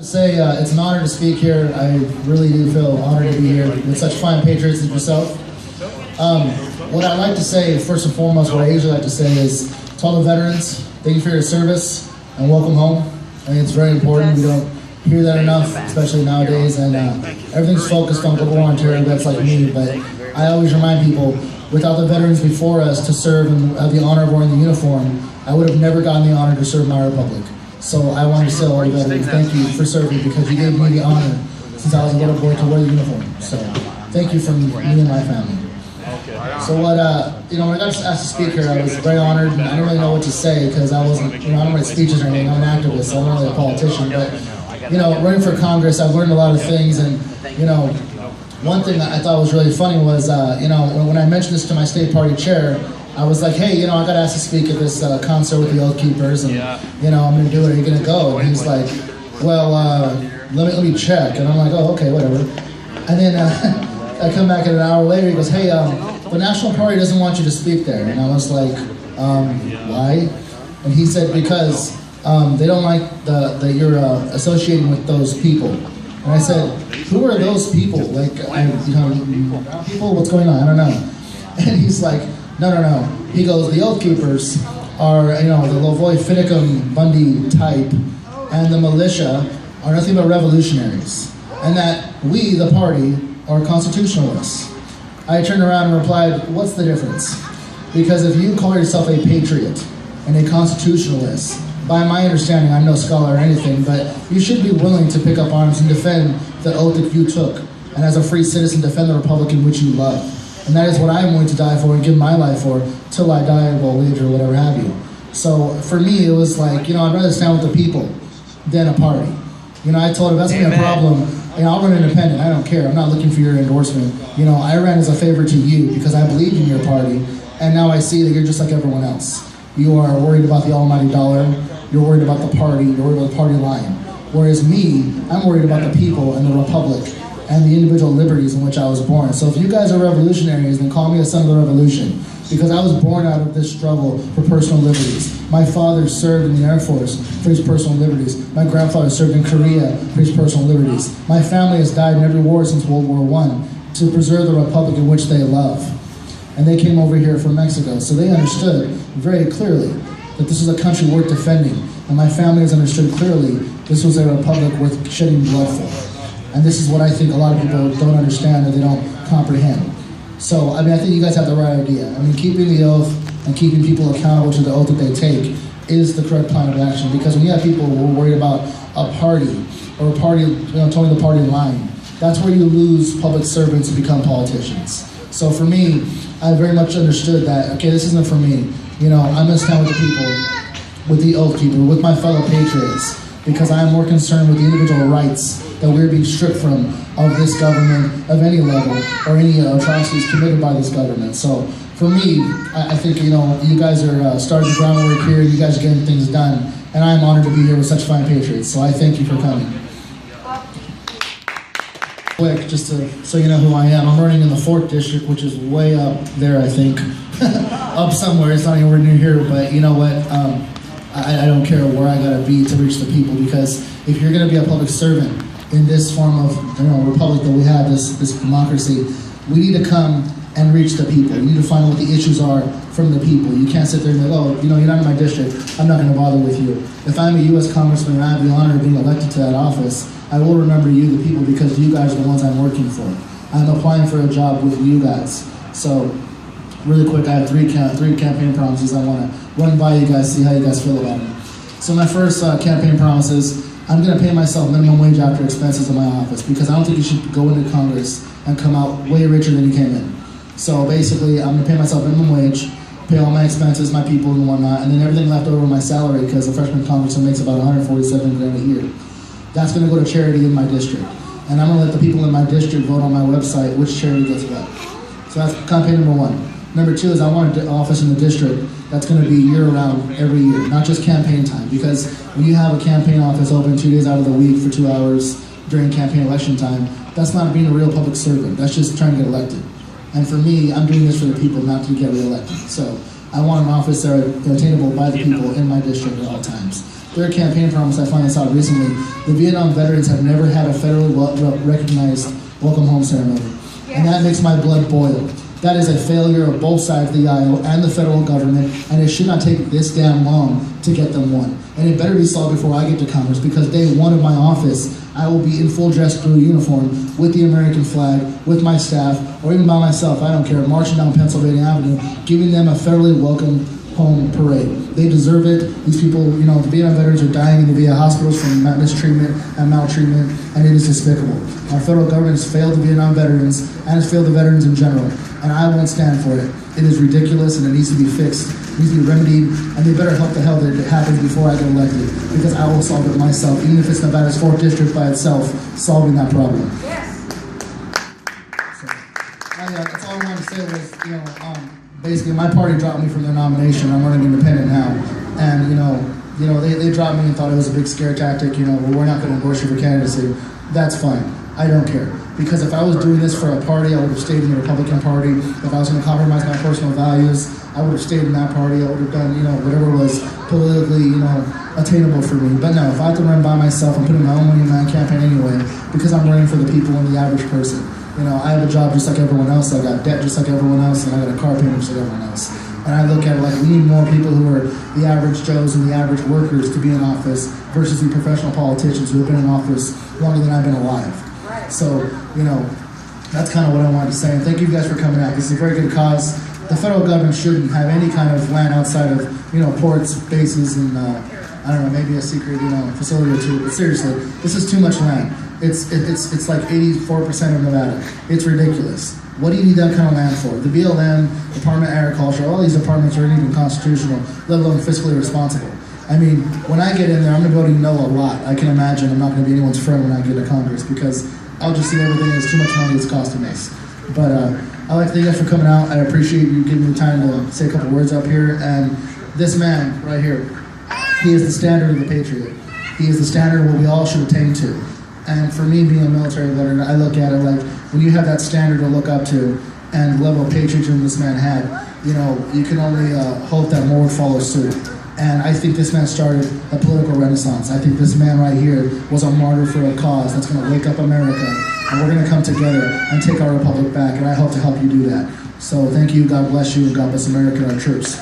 Say it's an honor to speak here. I really do feel honored to be here with such fine patriots as yourself. What I'd like to say, first and foremost, what I usually like to say is to all the veterans, thank you for your service and welcome home. I think it's very important. We don't hear that enough, especially nowadays, and everything's focused on global Ontario vets like me, but I always remind people, without the veterans before us to serve and have the honor of wearing the uniform, I would have never gotten the honor to serve my republic. So I want to say all the veterans, thank you for serving, because you gave me the honor since I was a little boy to wear the uniform. So thank you from me and my family. So what, when I got asked to speak here, I was very honored, and I didn't really know what to say because I wasn't, I don't write speeches or anything. I'm an activist, so I'm not really a politician. But, running for Congress, I've learned a lot of things, and, one thing that I thought was really funny was, when I mentioned this to my state party chair, I was like, hey, I got asked to speak at this concert with the Oathkeepers, and, I'm going to do it, are you going to go? And he's like, well, let me check. And I'm like, oh, okay, whatever. And then I come back an hour later, he goes, hey, the National Party doesn't want you to speak there. And I was like, why? And he said, because they don't like that you're associating with those people. And I said, who are those people? Like, people, what's going on? I don't know. And he's like, no. He goes, the Oathkeepers are, the levoy, finucum, Bundy type, and the militia are nothing but revolutionaries. And that we, the party, are constitutionalists. I turned around and replied, what's the difference? Because if you call yourself a patriot and a constitutionalist, by my understanding, I'm no scholar or anything, but you should be willing to pick up arms and defend the oath that you took, and as a free citizen, defend the republic in which you love. And that is what I'm willing to die for and give my life for till I die of old age or whatever have you. So for me, it was like, I'd rather stand with the people than a party. I told him, that's going to be a problem. I'll run independent. I don't care. I'm not looking for your endorsement. I ran as a favor to you because I believed in your party, and now I see that you're just like everyone else. You are worried about the almighty dollar. You're worried about the party. You're worried about the party line. Whereas me, I'm worried about the people and the republic and the individual liberties in which I was born. So if you guys are revolutionaries, then call me a son of the revolution, because I was born out of this struggle for personal liberties. My father served in the Air Force for his personal liberties. My grandfather served in Korea for his personal liberties. My family has died in every war since World War I to preserve the republic in which they love. And they came over here from Mexico, so they understood very clearly that this was a country worth defending. And my family has understood clearly this was a republic worth shedding blood for. And this is what I think a lot of people don't understand, or they don't comprehend. So, I think you guys have the right idea. Keeping the oath and keeping people accountable to the oath that they take is the correct plan of action. Because when you have people who are worried about a party, or a party, towing the party line, that's where you lose public servants and become politicians. So for me, I very much understood that, okay, this isn't for me. I'm going to stand with the people, with the Oathkeeper, with my fellow patriots, because I am more concerned with the individual rights that we're being stripped from of this government, of any level, or any atrocities committed by this government. So for me, I think, you guys are starting the groundwork here, you guys are getting things done, and I'm honored to be here with such fine patriots. So I thank you for coming. Quick, just so you know who I am, I'm running in the 4th district, which is way up there, I think. Up somewhere, it's not anywhere near here, but you know what? I don't care where I gotta be to reach the people, because if you're gonna be a public servant in this form of republic that we have, this democracy, we need to come and reach the people. You need to find out what the issues are from the people. You can't sit there and be like, oh, you're not in my district, I'm not gonna bother with you. If I'm a U.S. congressman and I have the honor of being elected to that office, I will remember you, the people, because you guys are the ones I'm working for. I'm applying for a job with you guys. So, really quick, I have three campaign promises I want to run by you guys, see how you guys feel about them. So my first campaign promise is I'm going to pay myself minimum wage after expenses in my office, because I don't think you should go into Congress and come out way richer than you came in. So basically, I'm going to pay myself minimum wage, pay all my expenses, my people and whatnot, and then everything left over my salary, because a freshman congressman makes about $147 grand a year. That's going to go to charity in my district. And I'm going to let the people in my district vote on my website which charity gets what. So that's campaign number 1. Number 2 is I want an office in the district that's going to be year-round every year, not just campaign time. Because when you have a campaign office open 2 days out of the week for 2 hours during campaign election time, that's not being a real public servant. That's just trying to get elected. And for me, I'm doing this for the people, not to get reelected. So I want an office that are attainable by the people in my district at all times. their campaign promise, I found this out recently, the Vietnam veterans have never had a federally recognized welcome home ceremony. And that makes my blood boil. That is a failure of both sides of the aisle and the federal government, and it should not take this damn long to get them one. And it better be solved before I get to Congress, because day one of my office, I will be in full dress blue uniform with the American flag, with my staff, or even by myself, I don't care, marching down Pennsylvania Avenue, giving them a federally welcome home parade. They deserve it. These people, you know, the Vietnam veterans are dying in the VA hospitals from mistreatment and maltreatment, and it is despicable. Our federal government has failed the Vietnam veterans, and has failed the veterans in general, and I won't stand for it. It is ridiculous, and it needs to be fixed. It needs to be remedied, and they better hope the hell that it happens before I get elected, because I will solve it myself, even if it's Nevada's 4th district by itself, solving that problem. Yes. So, that's all I wanted to say was, you know, basically my party dropped me from their nomination. I'm running independent now, and they dropped me and thought it was a big scare tactic. You know, well, we're not going to endorse you for candidacy. That's fine. I don't care, because if I was doing this for a party, I would have stayed in the Republican Party. If I was going to compromise my personal values, I would have stayed in that party. I would have done, you know, whatever was politically, you know, attainable for me. But no, if I have to run by myself, I'm putting my own money in my campaign anyway, because I'm running for the people and the average person. You know, I have a job just like everyone else. I got debt just like everyone else, and I got a car payment just like everyone else. And I look at it like we need more people who are the average Joes and the average workers to be in office versus the professional politicians who have been in office longer than I've been alive. So, you know, that's kind of what I wanted to say. And thank you guys for coming out. This is a very good cause. The federal government shouldn't have any kind of land outside of, you know, ports, bases, and I don't know, maybe a secret, you know, facility or two. But seriously, this is too much land. It's like 84% of Nevada. It's ridiculous. What do you need that kind of land for? The BLM, Department of Agriculture, all these departments aren't even constitutional, let alone fiscally responsible. I mean, when I get in there, I'm going to be voting no a lot. I can imagine I'm not going to be anyone's friend when I get to Congress, because I'll just see everything as too much money it's costing us. But I'd like to thank you guys for coming out. I appreciate you giving me time to say a couple words up here. And this man right here, he is the standard of the Patriot. He is the standard of what we all should attain to. And for me, being a military veteran, I look at it like when you have that standard to look up to and the level of patriotism this man had, you know, you can only hope that more would follow suit. And I think this man started a political renaissance. I think this man right here was a martyr for a cause that's going to wake up America. And we're going to come together and take our republic back. And I hope to help you do that. So thank you, God bless you, and God bless America and our troops.